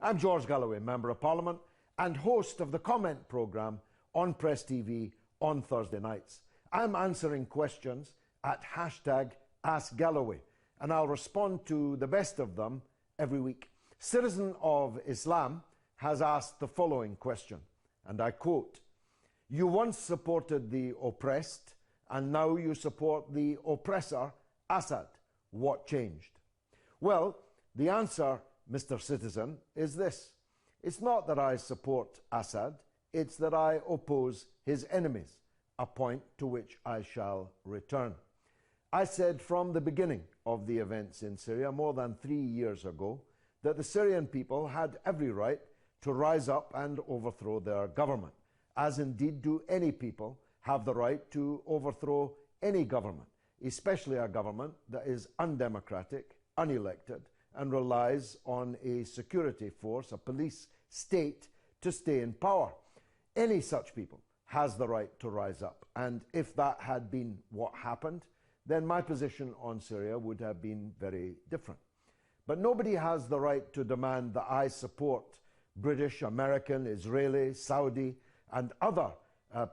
I'm George Galloway, Member of Parliament and host of the comment programme on Press TV on Thursday nights. I'm answering questions at #AskGalloway, and I'll respond to the best of them every week. Citizen of Islam has asked the following question, and I quote, "You once supported the oppressed, and now you support the oppressor, Assad. What changed?" Well, the answer, Mr. Citizen, is this. It's not that I support Assad, it's that I oppose his enemies, a point to which I shall return. I said from the beginning of the events in Syria more than 3 years ago that the Syrian people had every right to rise up and overthrow their government, as indeed do any people have the right to overthrow any government, especially a government that is undemocratic, unelected, and relies on a security force, a police state, to stay in power. Any such people has the right to rise up, and if that had been what happened, then my position on Syria would have been very different. But nobody has the right to demand that I support British, American, Israeli, Saudi, and other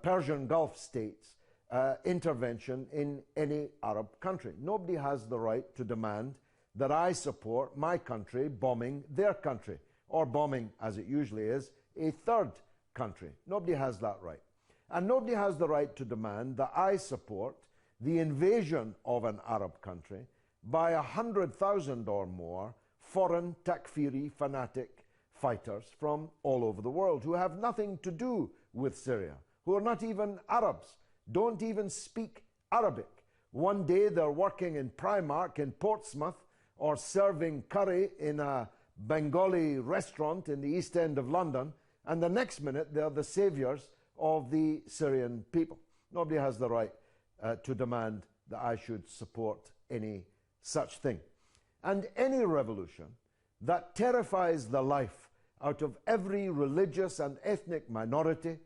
Persian Gulf states' intervention in any Arab country. Nobody has the right to demand that I support my country bombing their country, or bombing, as it usually is, a third country. Nobody has that right. And nobody has the right to demand that I support the invasion of an Arab country by 100,000 or more foreign Takfiri fanatic fighters from all over the world who have nothing to do with Syria, who are not even Arabs, don't even speak Arabic. One day they're working in Primark in Portsmouth or serving curry in a Bengali restaurant in the East End of London, and the next minute they're the saviors of the Syrian people. Nobody has the right to demand that I should support any such thing. And any revolution that terrifies the life out of every religious and ethnic minority,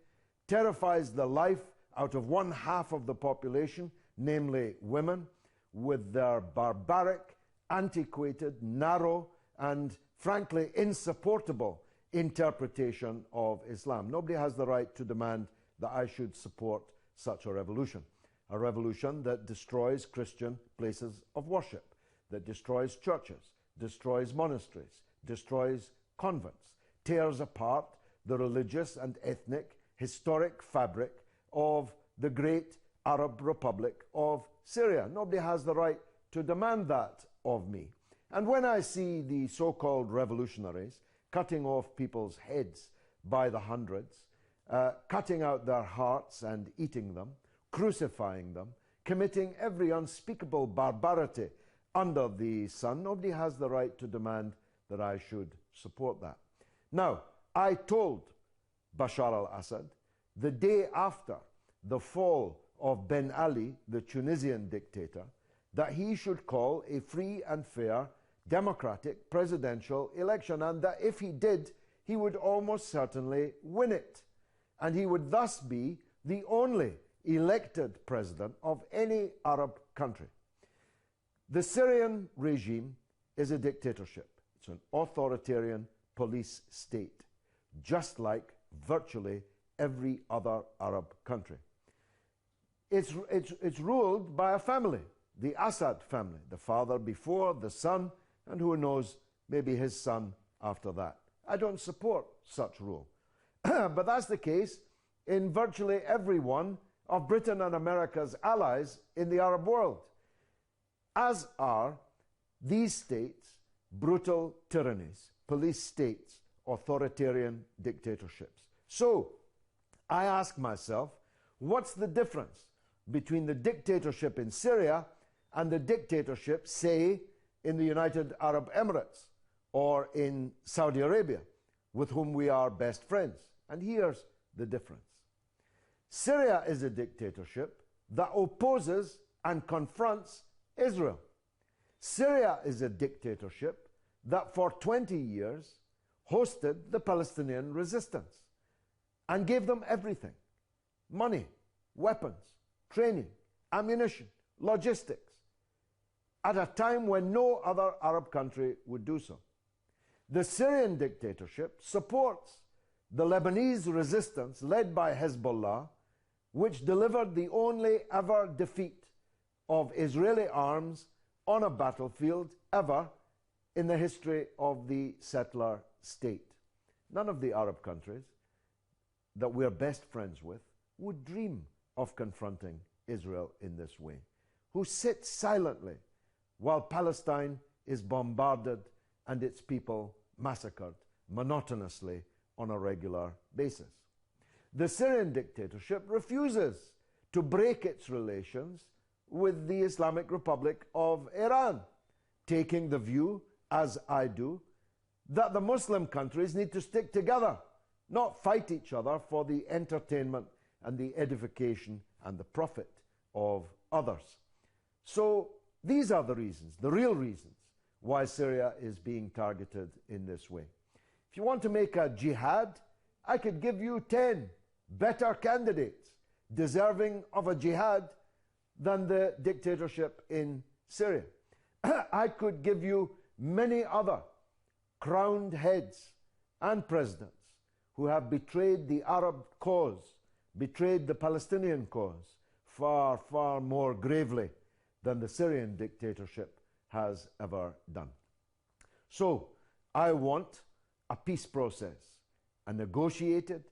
terrifies the life out of 1/2 of the population, namely women, with their barbaric, antiquated, narrow, and frankly insupportable interpretation of Islam. Nobody has the right to demand that I should support such a revolution that destroys Christian places of worship, that destroys churches, destroys monasteries, destroys convents, tears apart the religious and ethnic historic fabric of the great Arab Republic of Syria. Nobody has the right to demand that of me. And when I see the so-called revolutionaries cutting off people's heads by the hundreds, cutting out their hearts and eating them, crucifying them, committing every unspeakable barbarity under the sun, nobody has the right to demand that I should support that. Now, I told Bashar al-Assad the day after the fall of Ben Ali, the Tunisian dictator, that he should call a free and fair democratic presidential election, and that if he did, he would almost certainly win it. And he would thus be the only elected president of any Arab country. The Syrian regime is a dictatorship. It's an authoritarian police state, just like virtually every other Arab country. It's ruled by a family, the Assad family, the father before, the son, and who knows, maybe his son after that. I don't support such rule. But that's the case in virtually every one of Britain and America's allies in the Arab world, as are these states brutal tyrannies, police states, authoritarian dictatorships. So I ask myself, what's the difference between the dictatorship in Syria and the dictatorship, say, in the United Arab Emirates or in Saudi Arabia, with whom we are best friends? And here's the difference. Syria is a dictatorship that opposes and confronts Israel. Syria is a dictatorship that for 20 years hosted the Palestinian resistance and gave them everything: money, weapons, training, ammunition, logistics, at a time when no other Arab country would do so. The Syrian dictatorship supports the Lebanese resistance led by Hezbollah, which delivered the only ever defeat of Israeli arms on a battlefield ever in the history of the settler state. None of the Arab countries that we're best friends with would dream of confronting Israel in this way, who sit silently while Palestine is bombarded and its people massacred monotonously on a regular basis. The Syrian dictatorship refuses to break its relations with the Islamic Republic of Iran, taking the view, as I do, that the Muslim countries need to stick together, not fight each other for the entertainment and the edification and the profit of others. So these are the reasons, the real reasons, why Syria is being targeted in this way. If you want to make a jihad, I could give you 10 better candidates deserving of a jihad than the dictatorship in Syria. I could give you many other crowned heads and presidents who have betrayed the Arab cause, betrayed the Palestinian cause, far, far more gravely than the Syrian dictatorship has ever done. So, I want a peace process, a negotiated,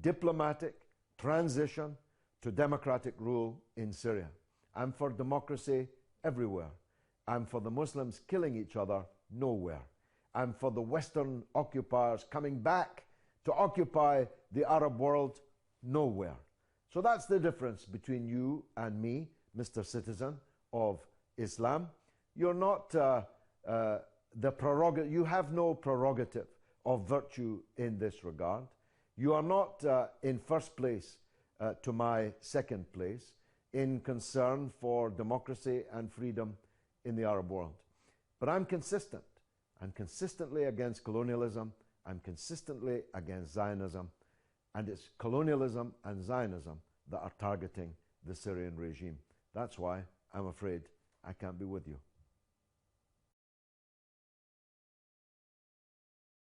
diplomatic transition to democratic rule in Syria. I'm for democracy everywhere. I'm for the Muslims killing each other nowhere. I'm for the Western occupiers coming back to occupy the Arab world nowhere. So that's the difference between you and me, Mr. Citizen of Islam. You're not you have no prerogative of virtue in this regard. You are not in first place to my second place in concern for democracy and freedom in the Arab world. But I'm consistent. I'm consistently against colonialism. I'm consistently against Zionism. And it's colonialism and Zionism that are targeting the Syrian regime. That's why I'm afraid I can't be with you.